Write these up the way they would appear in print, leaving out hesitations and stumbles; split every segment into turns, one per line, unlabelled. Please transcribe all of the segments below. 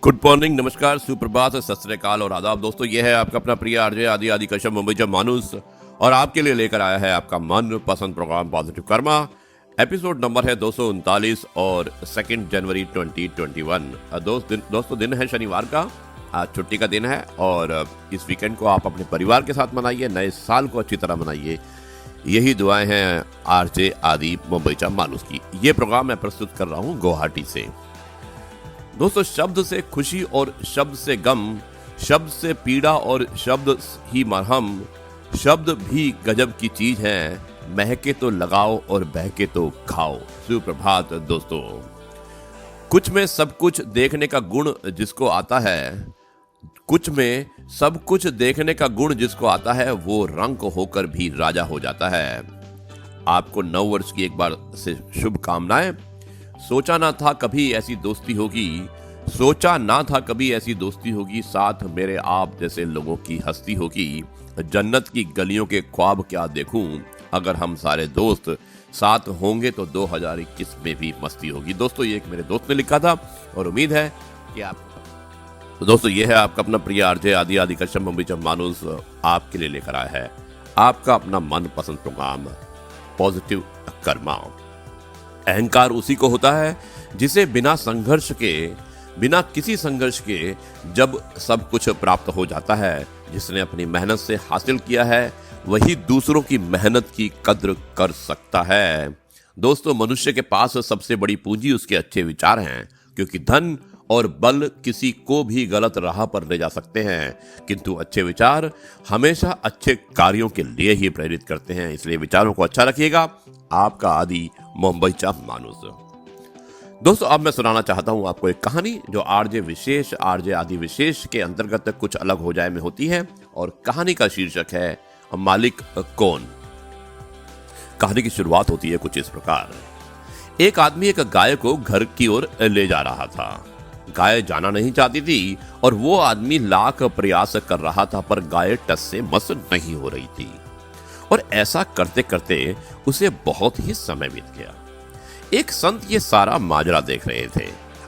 Good morning, नमस्कार, सुप्रभात, सत श्री अकाल और आदाब। दोस्तों, ये है आपका अपना प्रिय आरजे आदि कश्यप मुंबई का मानुस और आपके लिए लेकर आया है आपका मन पसंद programme positive karma. Episode number है 239 और 2 जनवरी 2021। दोस्तों दिन है शनिवार का, आज छुट्टी का दिन है और इस वीकेंड को आप अपने परिवार के साथ मनाइए, नए साल को अच्छी तरह मनाइए। यही दुआएं हैं आरजे आदि मुंबई का मानुस की। ये प्रोग्राम मैं प्रस्तुत कर रहा हूँ गुवाहाटी से। दोस्तों, शब्द से खुशी और शब्द से गम, शब्द से पीड़ा और शब्द ही मरहम, शब्द भी गजब की चीज है, महके तो लगाओ और बहके तो खाओ। सुप्रभात दोस्तों। कुछ में सब कुछ देखने का गुण जिसको आता है, कुछ में सब कुछ देखने का गुण जिसको आता है, वो रंक होकर भी राजा हो जाता है। आपको नव वर्ष की एक बार से शुभकामनाएं। सोचा ना था कभी ऐसी दोस्ती होगी, सोचा ना था कभी ऐसी दोस्ती होगी, साथ मेरे आप जैसे लोगों की हस्ती होगी। जन्नत की गलियों के ख्वाब क्या देखूं, अगर हम सारे दोस्त साथ होंगे तो 2021 में भी मस्ती होगी। दोस्तों, ये एक मेरे दोस्त ने लिखा था और उम्मीद है कि आप तो दोस्तों, ये है आपका अपना प्रिय आरजे आदि कश्यप मुंबई का मानुस आपके लिए लेकर आया है आपका अपना मनपसंद प्रोग्राम पॉजिटिव कर्मा। अहंकार उसी को होता है जिसे बिना किसी संघर्ष के जब सब कुछ प्राप्त हो जाता है। जिसने अपनी मेहनत से हासिल किया है, वही दूसरों की मेहनत की कद्र कर सकता है। दोस्तों, मनुष्य के पास सबसे बड़ी पूंजी उसके अच्छे विचार हैं, क्योंकि धन और बल किसी को भी गलत राह पर ले जा सकते हैं, किंतु अच्छे विचार हमेशा अच्छे कार्यों के लिए ही प्रेरित करते हैं। इसलिए विचारों को अच्छा रखिएगा। आपका आदि मुंबई का मानुस। दोस्तों, अब मैं सुनाना चाहता हूं आपको एक कहानी जो आरजे आदि विशेष के अंतर्गत कुछ अलग हो जाए में होती है, और कहानी का शीर्षक है मालिक कौन। कहानी की शुरुआत होती है कुछ इस प्रकार। एक आदमी एक गाय को घर की ओर ले जा रहा था। गाय जाना नहीं चाहती थी और वो आदमी लाख प्रयास कर रहा था, पर गाय टस से मस नहीं हो रही थी। और ऐसा करते करते उसे बहुत ही समय बीत गया। एक संत ये सारा माजरा देख रहे थे।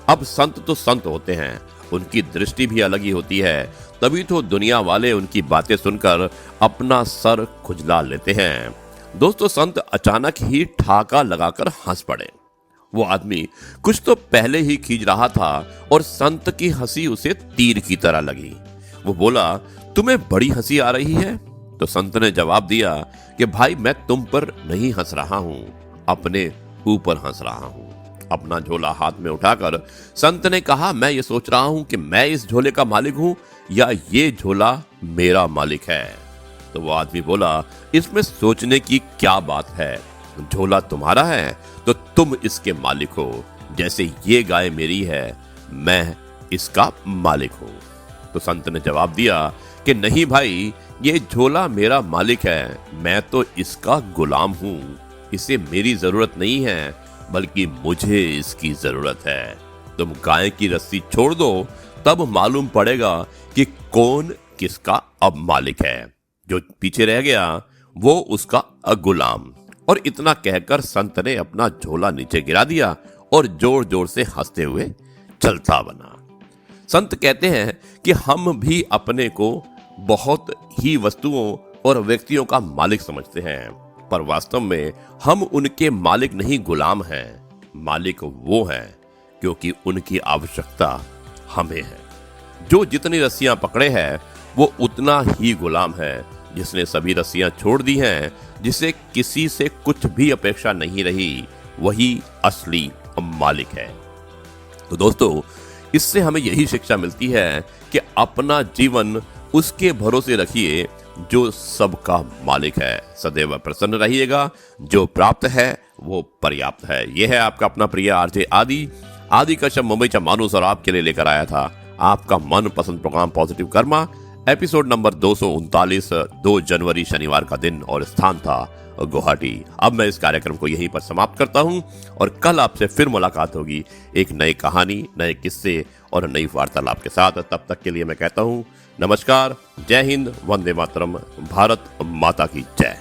अब संत तो संत होते हैं, उनकी दृष्टि भी अलग ही होती है, तभी तो दुनिया वाले उनकी बातें सुनकर अपना सर खुजला लेते हैं। दोस्तों, संत अचानक ही ठाका लगाकर हंस पड़े। वो आदमी कुछ तो पहले ही खींच रहा था और संत की हंसी उसे तीर की तरह लगी। वो बोला, तुम्हें बड़ी हंसी आ रही है? तो संत ने जवाब दिया कि भाई, मैं तुम पर नहीं हंस रहा हूं, अपने ऊपर हंस रहा हूं। अपना झोला हाथ में उठाकर संत ने कहा, मैं ये सोच रहा हूं कि मैं इस झोले का मालिक हूं या ये झोला मेरा मालिक है। तो वो आदमी बोला, इसमें सोचने की क्या बात है, झोला तुम्हारा है तो तुम इसके मालिक हो, जैसे ये गाय मेरी है, मैं इसका मालिक हूं। तो संत ने जवाब दिया कि नहीं भाई, ये झोला मेरा मालिक है, मैं तो इसका गुलाम हूं। इसे मेरी जरूरत नहीं है, बल्कि मुझे इसकी जरूरत है। तुम गाय की रस्सी छोड़ दो, तब मालूम पड़ेगा कि कौन किसका अब मालिक है। जो पीछे रह गया वो उसका गुलाम। और इतना कहकर संत ने अपना झोला नीचे गिरा दिया और जोर जोर से हंसते हुए चलता बना। संत कहते हैं कि हम भी अपने को बहुत ही वस्तुओं और व्यक्तियों का मालिक समझते हैं, पर वास्तव में हम उनके मालिक नहीं, गुलाम हैं। मालिक वो हैं क्योंकि उनकी आवश्यकता हमें है। जो जितनी रस्सियां पकड़े हैं वो उतना ही गुलाम है। जिसने सभी रस्सियां छोड़ दी हैं, जिसे किसी से कुछ भी अपेक्षा नहीं रही, वही असली मालिक है। तो दोस्तों, इससे हमें यही शिक्षा मिलती है कि अपना जीवन उसके भरोसे रखिए जो सबका मालिक है। सदैव प्रसन्न रहिएगा, जो प्राप्त है वो पर्याप्त है। यह है आपका अपना प्रिय आरजे आदि कश्यप मुंबई का मानुस और आपके लिए लेकर आया था आपका मनपसंद programme positive karma. Episode number 239, 2 जनवरी शनिवार का दिन और स्थान था गुवाहाटी। अब मैं इस कार्यक्रम को यहीं पर समाप्त करता हूं और कल आपसे फिर मुलाकात होगी एक नई कहानी, नए किस्से और नई वार्तालाप के साथ। तब तक के लिए मैं कहता हूं नमस्कार, जय हिंद, वंदे मातरम, भारत माता की जय।